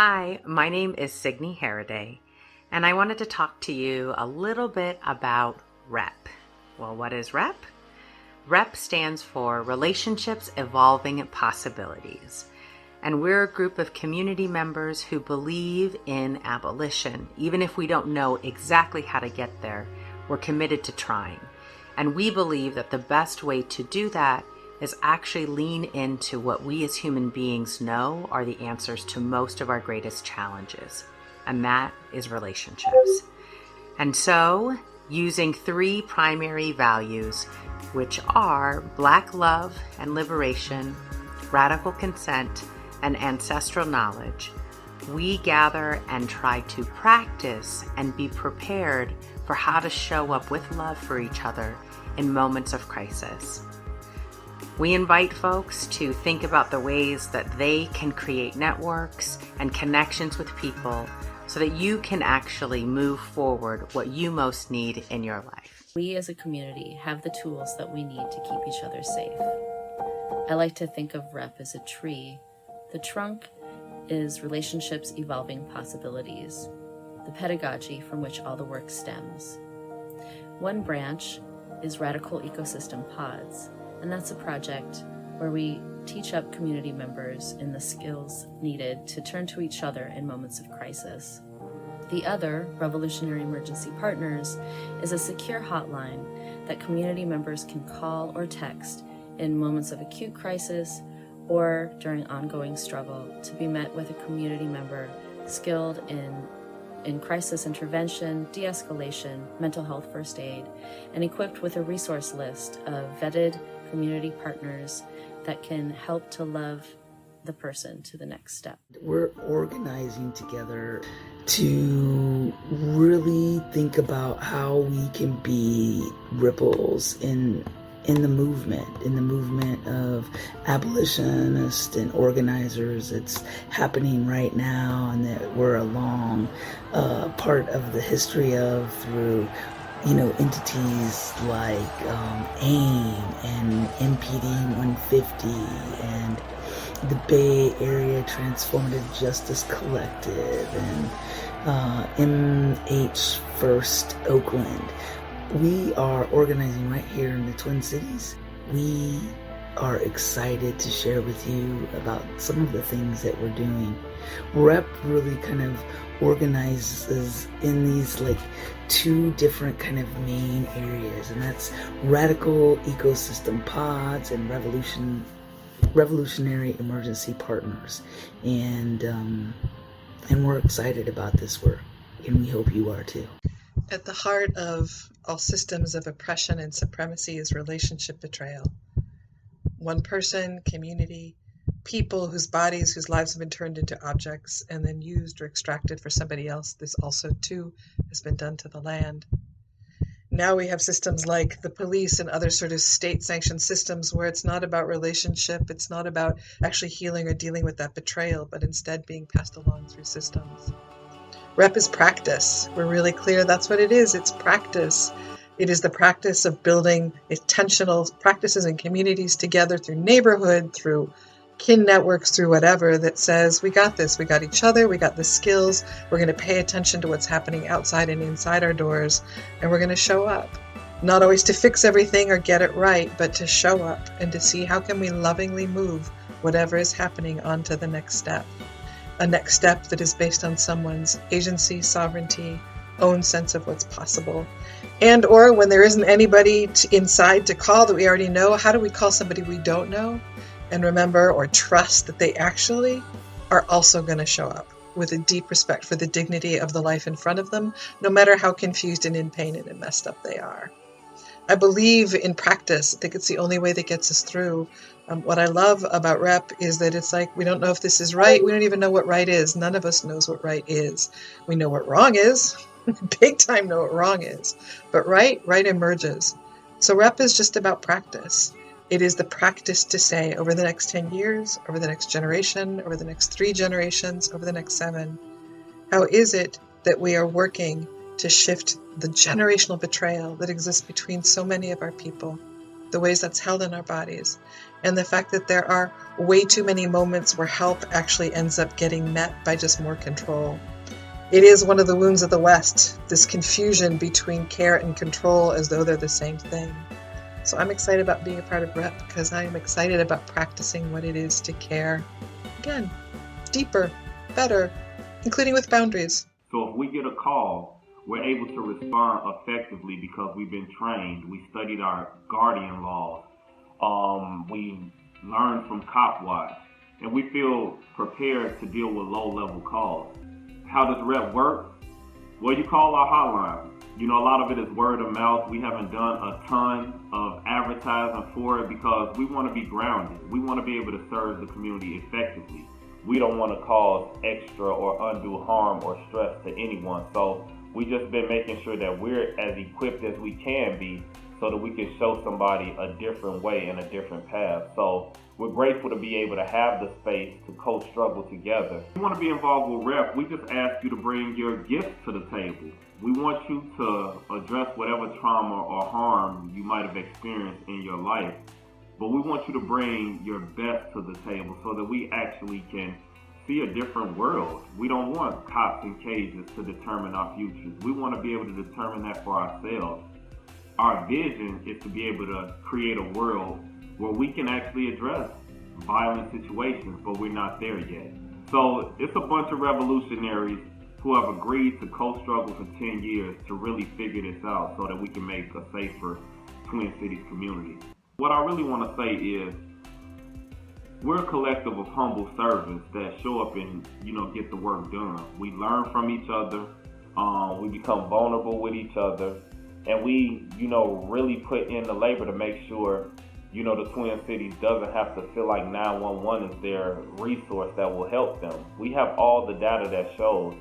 Hi, my name is Signe Haraday, and I wanted to talk to you a little bit about REP. Well, what is REP? REP stands for Relationships Evolving Possibilities, and we're a group of community members who believe in abolition. Even if we don't know exactly how to get there, we're committed to trying. And we believe that the best way to do that is actually lean into what we as human beings know are the answers to most of our greatest challenges, and that is relationships. And so, using three primary values, which are Black love and liberation, radical consent, and ancestral knowledge, we gather and try to practice and be prepared for how to show up with love for each other in moments of crisis. We invite folks to think about the ways that they can create networks and connections with people so that you can actually move forward what you most need in your life. We as a community have the tools that we need to keep each other safe. I like to think of REP as a tree. The trunk is relationships evolving possibilities, the pedagogy from which all the work stems. One branch is Radical Ecosystem Pods, and that's a project where we teach up community members in the skills needed to turn to each other in moments of crisis. The other, Revolutionary Emergency Partners, is a secure hotline that community members can call or text in moments of acute crisis or during ongoing struggle to be met with a community member skilled in crisis intervention, de-escalation, mental health first aid, and equipped with a resource list of vetted community partners that can help to love the person to the next step. We're organizing together to really think about how we can be ripples in the movement of abolitionists and organizers. It's happening right now, and that we're a long part of the history of through entities like AIM and MPD 150 and the Bay Area Transformative Justice Collective and MH First Oakland. We are organizing right here in the Twin Cities. We are excited to share with you about some of the things that we're doing. REP really kind of organizes in these two different kind of main areas, and that's Radical Ecosystem Pods and Revolutionary Emergency Partners. And we're excited about this work, and we hope you are too. At the heart of all systems of oppression and supremacy is relationship betrayal. One person, community, people whose bodies, whose lives have been turned into objects and then used or extracted for somebody else. This also, too, has been done to the land. Now we have systems like the police and other sort of state-sanctioned systems where it's not about relationship, it's not about actually healing or dealing with that betrayal, but instead being passed along through systems. REP is practice. We're really clear that's what it is. It's practice. It is the practice of building intentional practices and communities together through neighborhood, through kin networks, through whatever, that says, we got this, we got each other, we got the skills, we're going to pay attention to what's happening outside and inside our doors, and we're going to show up. Not always to fix everything or get it right, but to show up and to see how can we lovingly move whatever is happening onto the next step. A next step that is based on someone's agency, sovereignty, own sense of what's possible. And or when there isn't anybody inside to call that we already know, how do we call somebody we don't know and remember or trust that they actually are also going to show up with a deep respect for the dignity of the life in front of them, no matter how confused and in pain and messed up they are. I believe in practice. I think it's the only way that gets us through. What I love about REP is that it's like, we don't know if this is right. We don't even know what right is. None of us knows what right is. We know what wrong is. Big time know what wrong is. But right emerges. So REP is just about practice. It is the practice to say, over the next 10 years, over the next generation, over the next 3 generations, over the next 7, how is it that we are working to shift the generational betrayal that exists between so many of our people? the ways that's held in our bodies, and the fact that there are way too many moments where help actually ends up getting met by just more control. It is one of the wounds of the West, this confusion between care and control as though they're the same thing. So I'm excited about being a part of REP because I'm excited about practicing what it is to care. Again, deeper, better, including with boundaries. So if we get a call, we're able to respond effectively because we've been trained. We studied our guardian laws. We learned from Cop Watch, and we feel prepared to deal with low-level calls. How does REP work? Well, you call our hotline. A lot of it is word of mouth. We haven't done a ton of advertising for it because we want to be grounded. We want to be able to serve the community effectively. We don't want to cause extra or undue harm or stress to anyone. So we just been making sure that we're as equipped as we can be so that we can show somebody a different way and a different path. So we're grateful to be able to have the space to co-struggle together. If you want to be involved with REP, we just ask you to bring your gifts to the table. We want you to address whatever trauma or harm you might have experienced in your life, but we want you to bring your best to the table so that we actually can see a different world. We don't want cops in cages to determine our futures. We want to be able to determine that for ourselves. Our vision is to be able to create a world where we can actually address violent situations, but we're not there yet. So it's a bunch of revolutionaries who have agreed to co-struggle for 10 years to really figure this out so that we can make a safer Twin Cities community. What I really want to say is we're a collective of humble servants that show up and, get the work done. We learn from each other. We become vulnerable with each other. And we, really put in the labor to make sure, the Twin Cities doesn't have to feel like 911 is their resource that will help them. We have all the data that shows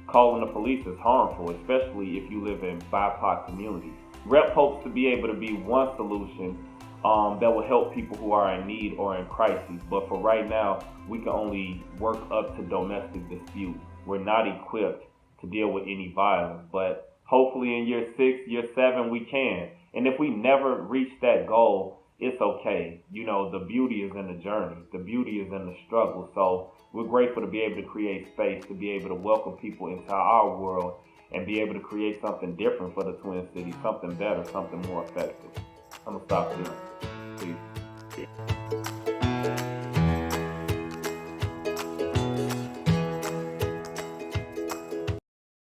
calling the police is harmful, especially if you live in BIPOC communities. REP hopes to be able to be one solution that will help people who are in need or in crisis. But for right now, we can only work up to domestic disputes. We're not equipped to deal with any violence, but hopefully in year 6, year 7, we can. And if we never reach that goal, it's okay. The beauty is in the journey. The beauty is in the struggle. So we're grateful to be able to create space, to be able to welcome people into our world and be able to create something different for the Twin Cities, something better, something more effective. I'm going to stop here. Peace.